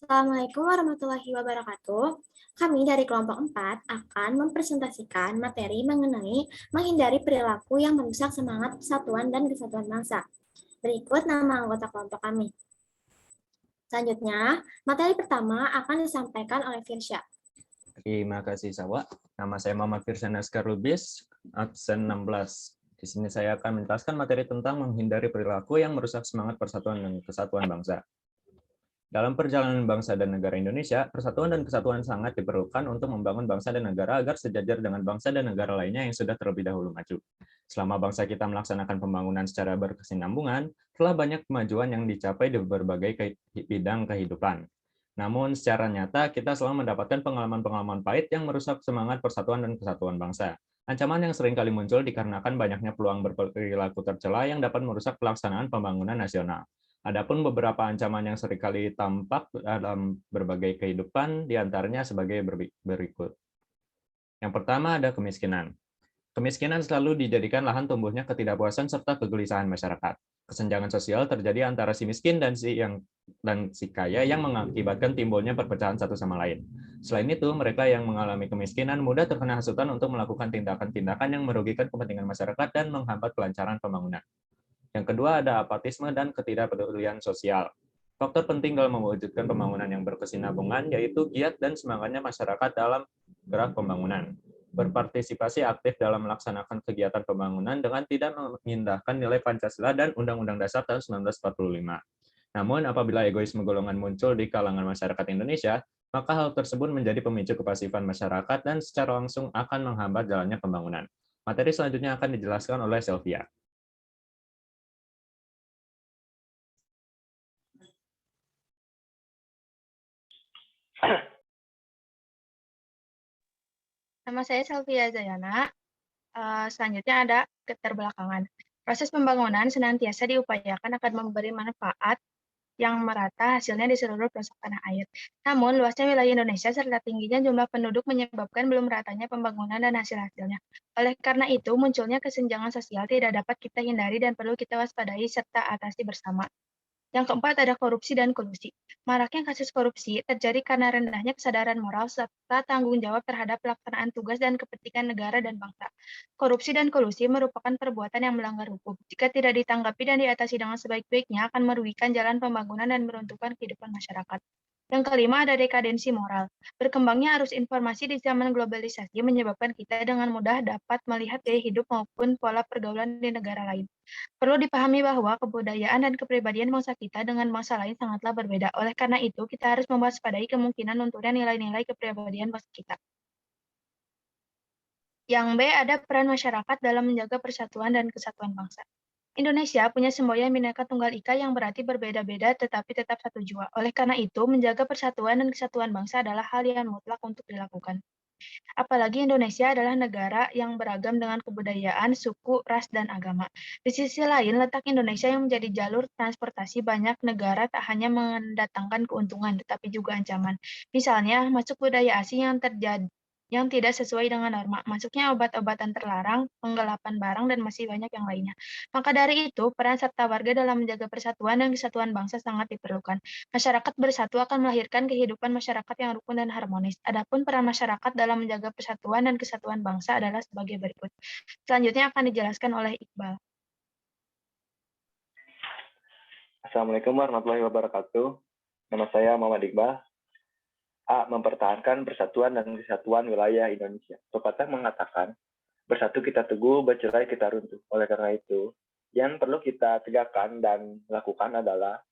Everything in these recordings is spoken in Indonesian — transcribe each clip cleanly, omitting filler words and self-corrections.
Assalamualaikum warahmatullahi wabarakatuh. Kami dari kelompok 4 akan mempresentasikan materi mengenai menghindari perilaku yang merusak semangat persatuan dan kesatuan bangsa. Berikut nama anggota kelompok kami. Selanjutnya, materi pertama akan disampaikan oleh Firsya. Terima kasih, Sawa. Nama saya Muhammad Firsan Askar Lubis, absen 16. Di sini saya akan menjelaskan materi tentang menghindari perilaku yang merusak semangat persatuan dan kesatuan bangsa. Dalam perjalanan bangsa dan negara Indonesia, persatuan dan kesatuan sangat diperlukan untuk membangun bangsa dan negara agar sejajar dengan bangsa dan negara lainnya yang sudah terlebih dahulu maju. Selama bangsa kita melaksanakan pembangunan secara berkesinambungan, telah banyak kemajuan yang dicapai di berbagai bidang kehidupan. Namun, secara nyata, kita selalu mendapatkan pengalaman-pengalaman pahit yang merusak semangat persatuan dan kesatuan bangsa. Ancaman yang sering kali muncul dikarenakan banyaknya peluang berperilaku tercela yang dapat merusak pelaksanaan pembangunan nasional. Adapun beberapa ancaman yang seringkali tampak dalam berbagai kehidupan, diantaranya sebagai berikut. Yang pertama ada kemiskinan. Kemiskinan selalu dijadikan lahan tumbuhnya ketidakpuasan serta kegelisahan masyarakat. Kesenjangan sosial terjadi antara si miskin dan si kaya yang mengakibatkan timbulnya perpecahan satu sama lain. Selain itu, mereka yang mengalami kemiskinan mudah terkena hasutan untuk melakukan tindakan-tindakan yang merugikan kepentingan masyarakat dan menghambat kelancaran pembangunan. Yang kedua ada apatisme dan ketidakpedulian sosial. Faktor penting dalam mewujudkan pembangunan yang berkesinambungan yaitu giat dan semangatnya masyarakat dalam gerak pembangunan. Berpartisipasi aktif dalam melaksanakan kegiatan pembangunan dengan tidak mengindahkan nilai Pancasila dan Undang-Undang Dasar tahun 1945. Namun, apabila egoisme golongan muncul di kalangan masyarakat Indonesia, maka hal tersebut menjadi pemicu kepasifan masyarakat dan secara langsung akan menghambat jalannya pembangunan. Materi selanjutnya akan dijelaskan oleh Sylvia. Nama saya Sylvia Zayana. Selanjutnya ada keterbelakangan. Proses pembangunan senantiasa diupayakan akan memberi manfaat yang merata hasilnya di seluruh pelosok tanah air. Namun, luasnya wilayah Indonesia serta tingginya jumlah penduduk menyebabkan belum meratanya pembangunan dan hasil-hasilnya. Oleh karena itu, munculnya kesenjangan sosial tidak dapat kita hindari dan perlu kita waspadai serta atasi bersama. Yang keempat ada korupsi dan kolusi. Maraknya kasus korupsi terjadi karena rendahnya kesadaran moral serta tanggung jawab terhadap pelaksanaan tugas dan kepentingan negara dan bangsa. Korupsi dan kolusi merupakan perbuatan yang melanggar hukum. Jika tidak ditanggapi dan diatasi dengan sebaik-baiknya akan merugikan jalan pembangunan dan meruntuhkan kehidupan masyarakat. Yang kelima ada dekadensi moral. Berkembangnya arus informasi di zaman globalisasi menyebabkan kita dengan mudah dapat melihat gaya hidup maupun pola pergaulan di negara lain. Perlu dipahami bahwa kebudayaan dan kepribadian bangsa kita dengan bangsa lain sangatlah berbeda. Oleh karena itu, kita harus mewaspadai kemungkinan lunturnya nilai-nilai kepribadian bangsa kita. Yang B ada peran masyarakat dalam menjaga persatuan dan kesatuan bangsa. Indonesia punya semboyan Bhinneka Tunggal Ika yang berarti berbeda-beda tetapi tetap satu jua. Oleh karena itu, menjaga persatuan dan kesatuan bangsa adalah hal yang mutlak untuk dilakukan. Apalagi Indonesia adalah negara yang beragam dengan kebudayaan, suku, ras, dan agama. Di sisi lain, letak Indonesia yang menjadi jalur transportasi banyak negara tak hanya mendatangkan keuntungan, tetapi juga ancaman. Misalnya, masuk budaya asing yang tidak sesuai dengan norma, masuknya obat-obatan terlarang, penggelapan barang, dan masih banyak yang lainnya. Maka dari itu, peran serta warga dalam menjaga persatuan dan kesatuan bangsa sangat diperlukan. Masyarakat bersatu akan melahirkan kehidupan masyarakat yang rukun dan harmonis. Adapun peran masyarakat dalam menjaga persatuan dan kesatuan bangsa adalah sebagai berikut. Selanjutnya akan dijelaskan oleh Iqbal. Assalamualaikum warahmatullahi wabarakatuh. Nama saya Muhammad Iqbal. A. Mempertahankan persatuan dan kesatuan wilayah Indonesia. Pepatah mengatakan, bersatu kita teguh, bercerai kita runtuh. Oleh karena itu, yang perlu kita tegakkan dan lakukan adalah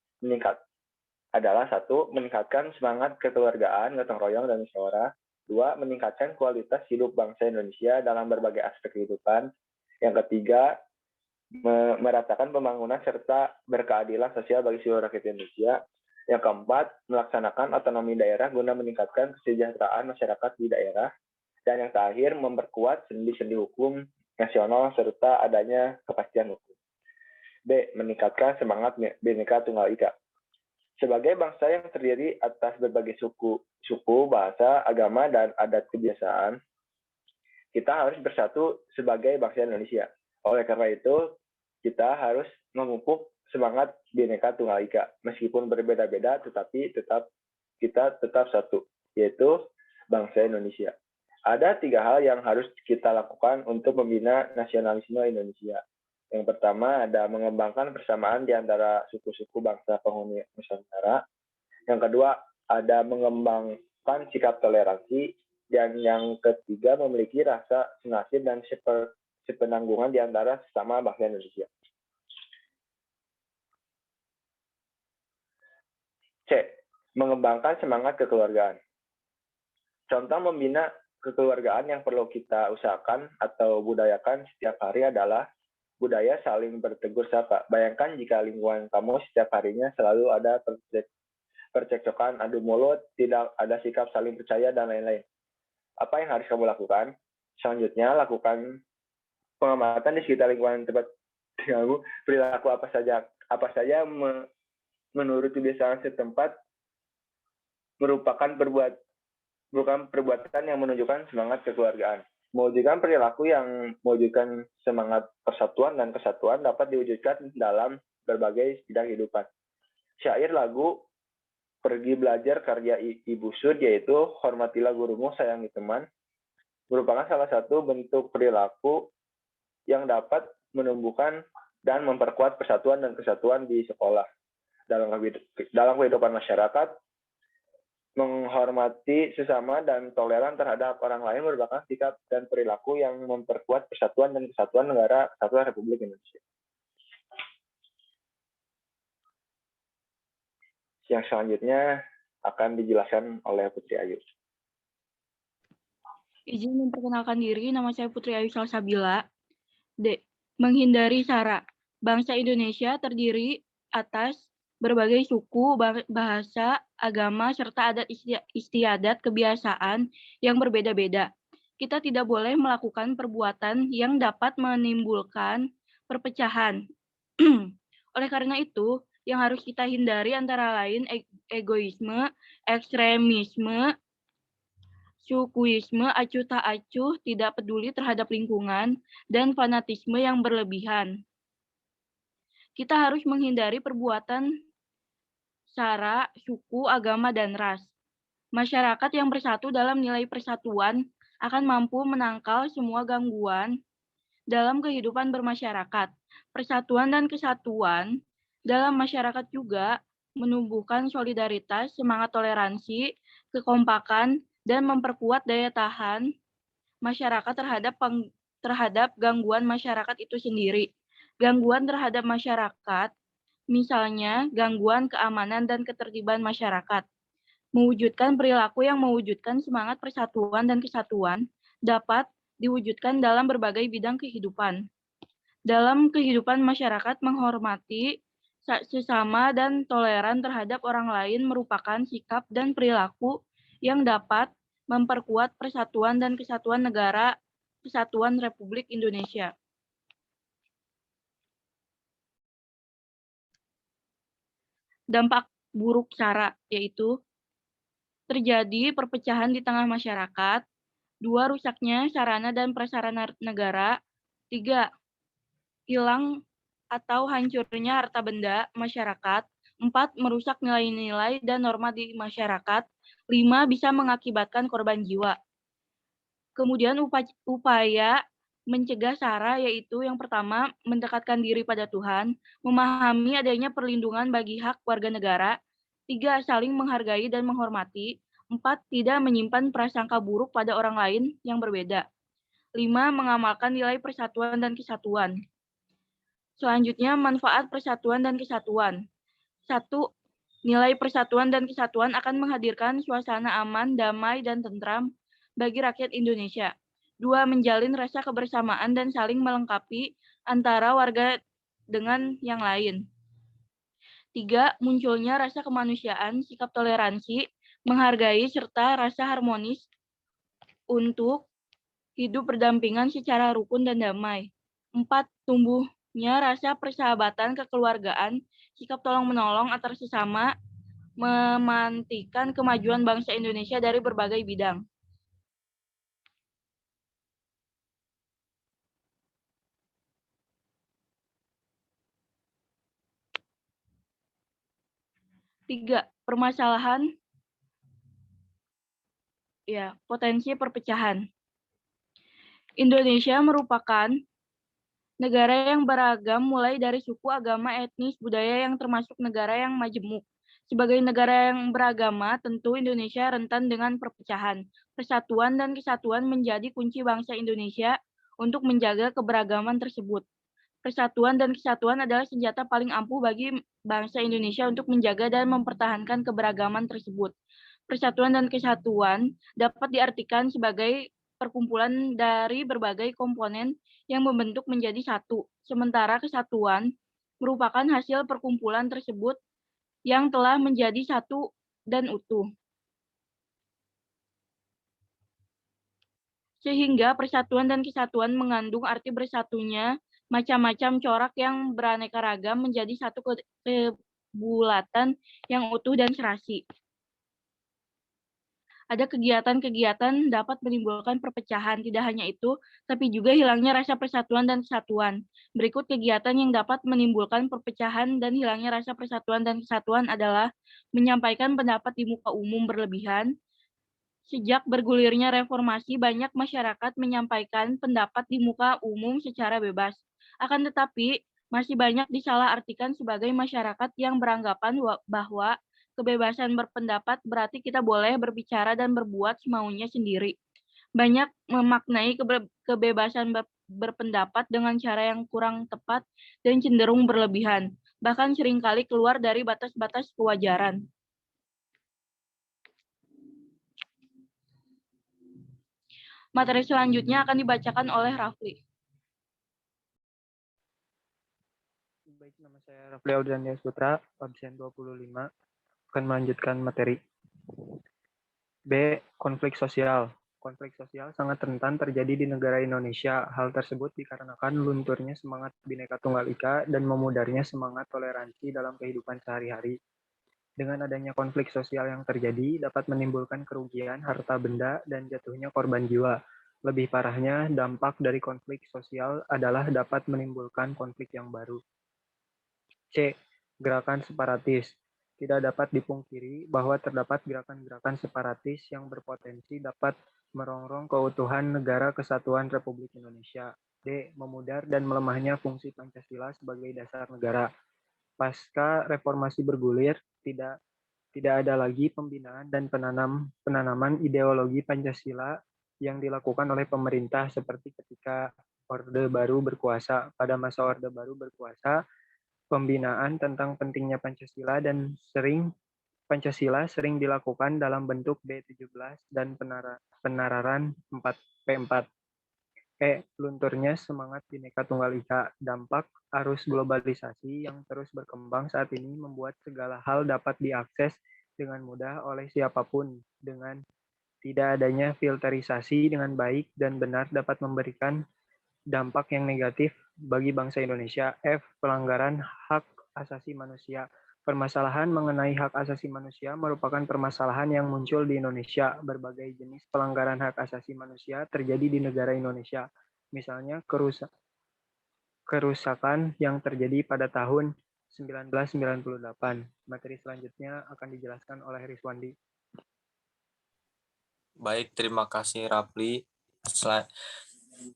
satu, meningkatkan semangat kekeluargaan, gotong royong, dan musyawarah. Dua, meningkatkan kualitas hidup bangsa Indonesia dalam berbagai aspek kehidupan. Yang ketiga, meratakan pembangunan serta berkeadilan sosial bagi seluruh rakyat Indonesia. Yang keempat, melaksanakan otonomi daerah guna meningkatkan kesejahteraan masyarakat di daerah. Dan yang terakhir, memperkuat sendi-sendi hukum nasional serta adanya kepastian hukum. B. Meningkatkan semangat Bhinneka Tunggal Ika. Sebagai bangsa yang terdiri atas berbagai suku, bahasa, agama, dan adat kebiasaan, kita harus bersatu sebagai bangsa Indonesia. Oleh karena itu, kita harus memupuk semangat Bhinneka Tunggal Ika. Meskipun berbeda-beda, tetapi tetap kita tetap satu, yaitu bangsa Indonesia. Ada 3 hal yang harus kita lakukan untuk membina nasionalisme Indonesia. Yang pertama ada mengembangkan persamaan di antara suku-suku bangsa penghuni Nusantara. Yang kedua ada mengembangkan sikap toleransi. Dan yang ketiga memiliki rasa senasib dan sepenanggungan di antara sesama bangsa Indonesia. C. Mengembangkan semangat kekeluargaan. Contoh membina kekeluargaan yang perlu kita usahakan atau budayakan setiap hari adalah budaya saling bertegur sapa. Bayangkan jika lingkungan kamu setiap harinya selalu ada percekcokan, adu mulut, tidak ada sikap saling percaya, dan lain-lain. Apa yang harus kamu lakukan? Selanjutnya, lakukan pengamatan di sekitar lingkungan tempat tinggalmu. Perilaku apa saja menurut kebiasaan setempat merupakan perbuatan yang menunjukkan semangat kekeluargaan. Mewujudkan perilaku yang mewujudkan semangat persatuan dan kesatuan dapat diwujudkan dalam berbagai bidang kehidupan. Syair lagu Pergi Belajar karya Ibu Sud, yaitu Hormatilah gurumu, sayangi teman, merupakan salah satu bentuk perilaku yang dapat menumbuhkan dan memperkuat persatuan dan kesatuan di sekolah. Dalam kehidupan masyarakat, menghormati sesama dan toleran terhadap orang lain merupakan sikap dan perilaku yang memperkuat persatuan dan kesatuan negara Kesatuan Republik Indonesia. Yang selanjutnya akan dijelaskan oleh Putri Ayu. Izin memperkenalkan diri, nama saya Putri Ayu Salsabila. D. Menghindari SARA. Bangsa Indonesia terdiri atas berbagai suku, bahasa, agama, serta adat istiadat kebiasaan yang berbeda-beda. Kita tidak boleh melakukan perbuatan yang dapat menimbulkan perpecahan. Oleh karena itu, yang harus kita hindari antara lain egoisme, ekstremisme, sukuisme, acuh tak acuh, tidak peduli terhadap lingkungan, dan fanatisme yang berlebihan. Kita harus menghindari perbuatan SARA, suku, agama, dan ras. Masyarakat yang bersatu dalam nilai persatuan akan mampu menangkal semua gangguan dalam kehidupan bermasyarakat. Persatuan dan kesatuan dalam masyarakat juga menumbuhkan solidaritas, semangat toleransi, kekompakan, dan memperkuat daya tahan masyarakat terhadap gangguan masyarakat itu sendiri. Gangguan terhadap masyarakat, misalnya gangguan keamanan dan ketertiban masyarakat. Mewujudkan perilaku yang mewujudkan semangat persatuan dan kesatuan dapat diwujudkan dalam berbagai bidang kehidupan. Dalam kehidupan masyarakat, menghormati sesama dan toleran terhadap orang lain merupakan sikap dan perilaku yang dapat memperkuat persatuan dan kesatuan negara Kesatuan Republik Indonesia. Dampak buruk SARA yaitu terjadi perpecahan di tengah masyarakat, 2. Rusaknya sarana dan prasarana negara, 3. Hilang atau hancurnya harta benda masyarakat, 4. Merusak nilai-nilai dan norma di masyarakat, 5. Bisa mengakibatkan korban jiwa. Kemudian upaya mencegah SARA yaitu yang pertama, mendekatkan diri pada Tuhan, memahami adanya perlindungan bagi hak warga negara, 3. Saling menghargai dan menghormati, 4. Tidak menyimpan prasangka buruk pada orang lain yang berbeda, 5. Mengamalkan nilai persatuan dan kesatuan. Selanjutnya, manfaat persatuan dan kesatuan. 1. Nilai persatuan dan kesatuan akan menghadirkan suasana aman, damai, dan tentram bagi rakyat Indonesia. 2. Menjalin rasa kebersamaan dan saling melengkapi antara warga dengan yang lain. 3. Munculnya rasa kemanusiaan, sikap toleransi, menghargai, serta rasa harmonis untuk hidup berdampingan secara rukun dan damai. 4. Tumbuhnya rasa persahabatan, kekeluargaan, sikap tolong-menolong antar sesama, memantikan kemajuan bangsa Indonesia dari berbagai bidang. Tiga, permasalahan potensi perpecahan. Indonesia merupakan negara yang beragam mulai dari suku, agama, etnis, budaya yang termasuk negara yang majemuk. Sebagai negara yang beragama, tentu Indonesia rentan dengan perpecahan. Persatuan dan kesatuan menjadi kunci bangsa Indonesia untuk menjaga keberagaman tersebut. Persatuan dan kesatuan adalah senjata paling ampuh bagi bangsa Indonesia untuk menjaga dan mempertahankan keberagaman tersebut. Persatuan dan kesatuan dapat diartikan sebagai perkumpulan dari berbagai komponen yang membentuk menjadi satu. Sementara kesatuan merupakan hasil perkumpulan tersebut yang telah menjadi satu dan utuh. Sehingga persatuan dan kesatuan mengandung arti bersatunya macam-macam corak yang beraneka ragam menjadi satu kebulatan yang utuh dan serasi. Ada kegiatan-kegiatan dapat menimbulkan perpecahan. Tidak hanya itu, tapi juga hilangnya rasa persatuan dan kesatuan. Berikut kegiatan yang dapat menimbulkan perpecahan dan hilangnya rasa persatuan dan kesatuan adalah menyampaikan pendapat di muka umum berlebihan. Sejak bergulirnya reformasi, banyak masyarakat menyampaikan pendapat di muka umum secara bebas. Akan tetapi, masih banyak disalahartikan sebagai masyarakat yang beranggapan bahwa kebebasan berpendapat berarti kita boleh berbicara dan berbuat semaunya sendiri. Banyak memaknai kebebasan berpendapat dengan cara yang kurang tepat dan cenderung berlebihan, bahkan seringkali keluar dari batas-batas kewajaran. Materi selanjutnya akan dibacakan oleh Rafli. Baik, nama saya Rafli Audrania Putra, absen 25, akan melanjutkan materi. B. Konflik sosial. Konflik sosial sangat rentan terjadi di negara Indonesia. Hal tersebut dikarenakan lunturnya semangat Bhinneka Tunggal Ika dan memudarnya semangat toleransi dalam kehidupan sehari-hari. Dengan adanya konflik sosial yang terjadi dapat menimbulkan kerugian harta benda dan jatuhnya korban jiwa. Lebih parahnya, dampak dari konflik sosial adalah dapat menimbulkan konflik yang baru. C. Gerakan separatis. Tidak dapat dipungkiri bahwa terdapat gerakan-gerakan separatis yang berpotensi dapat merongrong keutuhan Negara Kesatuan Republik Indonesia. D. Memudar dan melemahnya fungsi Pancasila sebagai dasar negara. Pasca reformasi bergulir, tidak ada lagi pembinaan dan penanaman ideologi Pancasila yang dilakukan oleh pemerintah seperti ketika Orde Baru berkuasa. Pada masa Orde Baru berkuasa, pembinaan tentang pentingnya Pancasila sering dilakukan dalam bentuk B17 dan penararan P4. Lunturnya semangat Bhinneka Tunggal Ika. Dampak arus globalisasi yang terus berkembang saat ini membuat segala hal dapat diakses dengan mudah oleh siapapun. Dengan tidak adanya filterisasi dengan baik dan benar dapat memberikan dampak yang negatif bagi bangsa Indonesia. F. Pelanggaran hak asasi manusia. Permasalahan mengenai hak asasi manusia merupakan permasalahan yang muncul di Indonesia. Berbagai jenis pelanggaran hak asasi manusia terjadi di negara Indonesia. Misalnya kerusakan yang terjadi pada tahun 1998. Materi selanjutnya akan dijelaskan oleh Riswandi. Baik, terima kasih Rafli.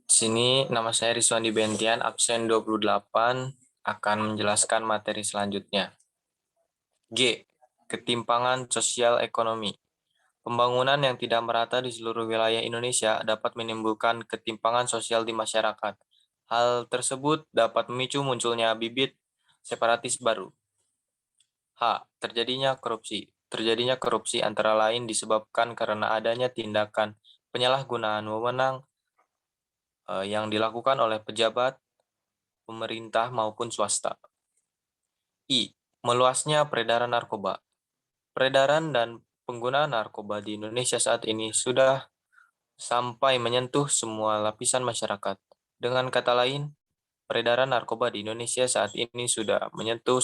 Sini nama saya Riswandi Bentian, absen 28, akan menjelaskan materi selanjutnya. G. Ketimpangan sosial ekonomi. Pembangunan yang tidak merata di seluruh wilayah Indonesia dapat menimbulkan ketimpangan sosial di masyarakat. Hal tersebut dapat memicu munculnya bibit separatis baru. H. Terjadinya korupsi. Terjadinya korupsi antara lain disebabkan karena adanya tindakan penyalahgunaan wewenang yang dilakukan oleh pejabat, pemerintah maupun swasta. I. Meluasnya peredaran narkoba. Peredaran dan penggunaan narkoba di Indonesia saat ini sudah sampai menyentuh semua lapisan masyarakat. Dengan kata lain, peredaran narkoba di Indonesia saat ini sudah menyentuh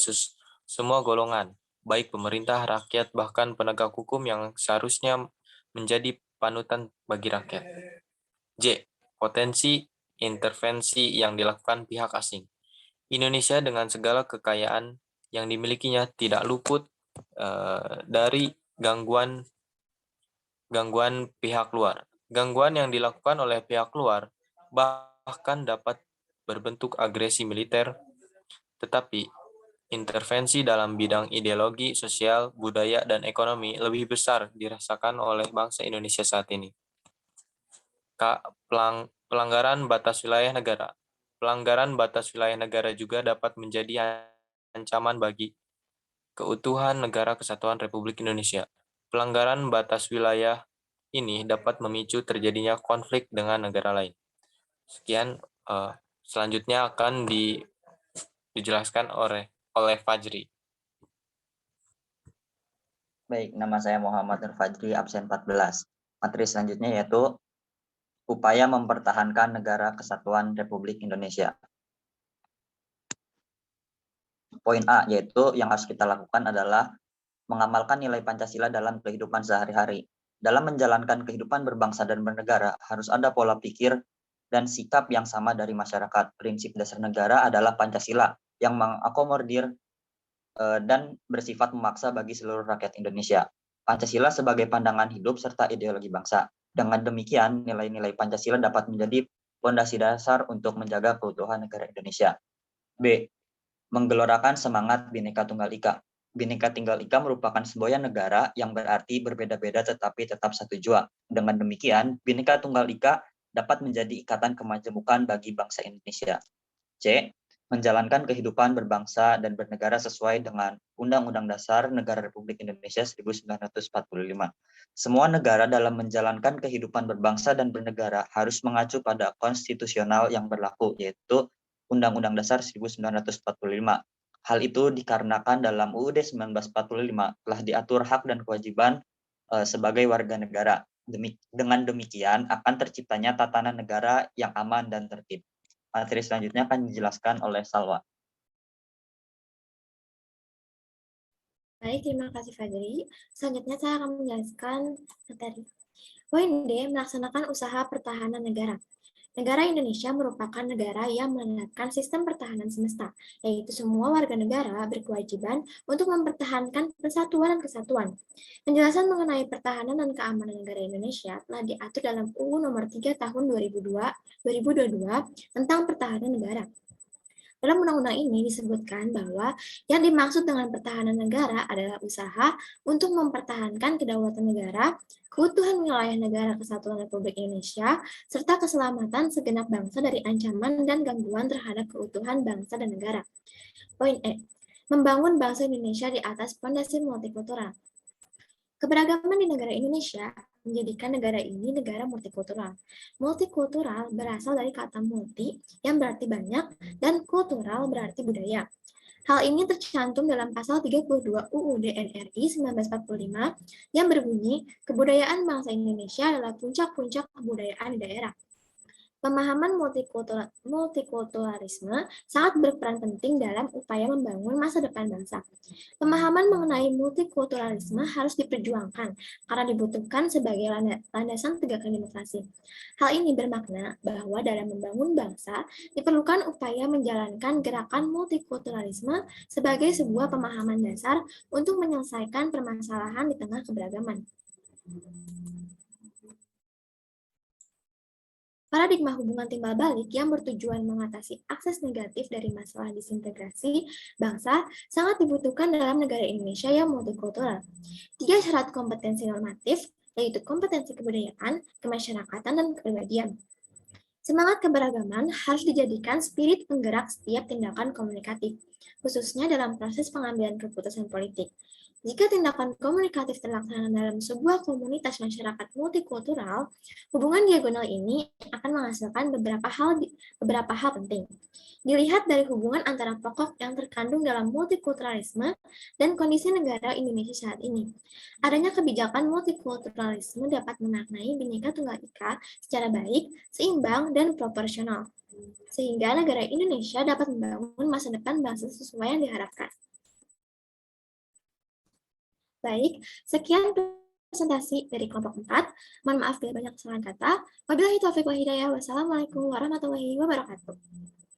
semua golongan, baik pemerintah, rakyat, bahkan penegak hukum yang seharusnya menjadi panutan bagi rakyat. J. Potensi intervensi yang dilakukan pihak asing. Indonesia dengan segala kekayaan yang dimilikinya tidak luput dari gangguan gangguan pihak luar. Gangguan yang dilakukan oleh pihak luar bahkan dapat berbentuk agresi militer, tetapi intervensi dalam bidang ideologi, sosial, budaya, dan ekonomi lebih besar dirasakan oleh bangsa Indonesia saat ini. Pelanggaran batas wilayah negara. Pelanggaran batas wilayah negara juga dapat menjadi ancaman bagi keutuhan negara kesatuan Republik Indonesia. Pelanggaran batas wilayah ini dapat memicu terjadinya konflik dengan negara lain. Sekian, selanjutnya akan dijelaskan oleh Fajri. Baik, nama saya Muhammad Nur Fajri, absen 14. Materi selanjutnya yaitu upaya mempertahankan negara kesatuan Republik Indonesia. Poin A, yaitu yang harus kita lakukan adalah mengamalkan nilai Pancasila dalam kehidupan sehari-hari. Dalam menjalankan kehidupan berbangsa dan bernegara, harus ada pola pikir dan sikap yang sama dari masyarakat. Prinsip dasar negara adalah Pancasila yang mengakomodir dan bersifat memaksa bagi seluruh rakyat Indonesia. Pancasila sebagai pandangan hidup serta ideologi bangsa. Dengan demikian, nilai-nilai Pancasila dapat menjadi fondasi dasar untuk menjaga keutuhan negara Indonesia. B. Menggelorakan semangat Bhinneka Tunggal Ika. Bhinneka Tunggal Ika merupakan semboyan negara yang berarti berbeda-beda tetapi tetap satu jua. Dengan demikian, Bhinneka Tunggal Ika dapat menjadi ikatan kemajemukan bagi bangsa Indonesia. C. Menjalankan kehidupan berbangsa dan bernegara sesuai dengan Undang-Undang Dasar Negara Republik Indonesia 1945. Semua negara dalam menjalankan kehidupan berbangsa dan bernegara harus mengacu pada konstitusional yang berlaku, yaitu Undang-Undang Dasar 1945. Hal itu dikarenakan dalam UUD 1945 telah diatur hak dan kewajiban sebagai warga negara. Dengan demikian akan terciptanya tatanan negara yang aman dan tertib. Materi selanjutnya akan dijelaskan oleh Salwa. Baik, terima kasih Fajri. Selanjutnya saya akan menjelaskan materi. Poin D, melaksanakan usaha pertahanan negara. Negara Indonesia merupakan negara yang menerapkan sistem pertahanan semesta, yaitu semua warga negara berkewajiban untuk mempertahankan persatuan dan kesatuan. Penjelasan mengenai pertahanan dan keamanan negara Indonesia telah diatur dalam UU Nomor 3 Tahun 2022 tentang pertahanan negara. Dalam undang-undang ini disebutkan bahwa yang dimaksud dengan pertahanan negara adalah usaha untuk mempertahankan kedaulatan negara, keutuhan wilayah negara kesatuan Republik Indonesia, serta keselamatan segenap bangsa dari ancaman dan gangguan terhadap keutuhan bangsa dan negara. Poin E. Membangun bangsa Indonesia di atas fondasi multikultural. Keberagaman di negara Indonesia menjadikan negara ini negara multikultural. Multikultural berasal dari kata multi yang berarti banyak dan kultural berarti budaya. Hal ini tercantum dalam pasal 32 UUD NRI 1945 yang berbunyi, kebudayaan bangsa Indonesia adalah puncak-puncak kebudayaan di daerah. Pemahaman multikulturalisme sangat berperan penting dalam upaya membangun masa depan bangsa. Pemahaman mengenai multikulturalisme harus diperjuangkan karena dibutuhkan sebagai landasan tegaknya demokrasi. Hal ini bermakna bahwa dalam membangun bangsa diperlukan upaya menjalankan gerakan multikulturalisme sebagai sebuah pemahaman dasar untuk menyelesaikan permasalahan di tengah keberagaman. Paradigma hubungan timbal balik yang bertujuan mengatasi akses negatif dari masalah disintegrasi bangsa sangat dibutuhkan dalam negara Indonesia yang multikultural. 3 syarat kompetensi normatif, yaitu kompetensi kebudayaan, kemasyarakatan, dan kepribadian. Semangat keberagaman harus dijadikan spirit penggerak setiap tindakan komunikatif, khususnya dalam proses pengambilan keputusan politik. Jika tindakan komunikatif terlaksana dalam sebuah komunitas masyarakat multikultural, hubungan diagonal ini akan menghasilkan beberapa hal penting. Dilihat dari hubungan antara pokok yang terkandung dalam multikulturalisme dan kondisi negara Indonesia saat ini. Adanya kebijakan multikulturalisme dapat memaknai Bhinneka Tunggal Ika secara baik, seimbang, dan proporsional, sehingga negara Indonesia dapat membangun masa depan bangsa sesuai yang diharapkan. Baik, sekian presentasi dari kelompok 4. Mohon maaf bila banyak kesalahan kata. Wabillahi taufiq wal hidayah. Wassalamualaikum warahmatullahi wabarakatuh.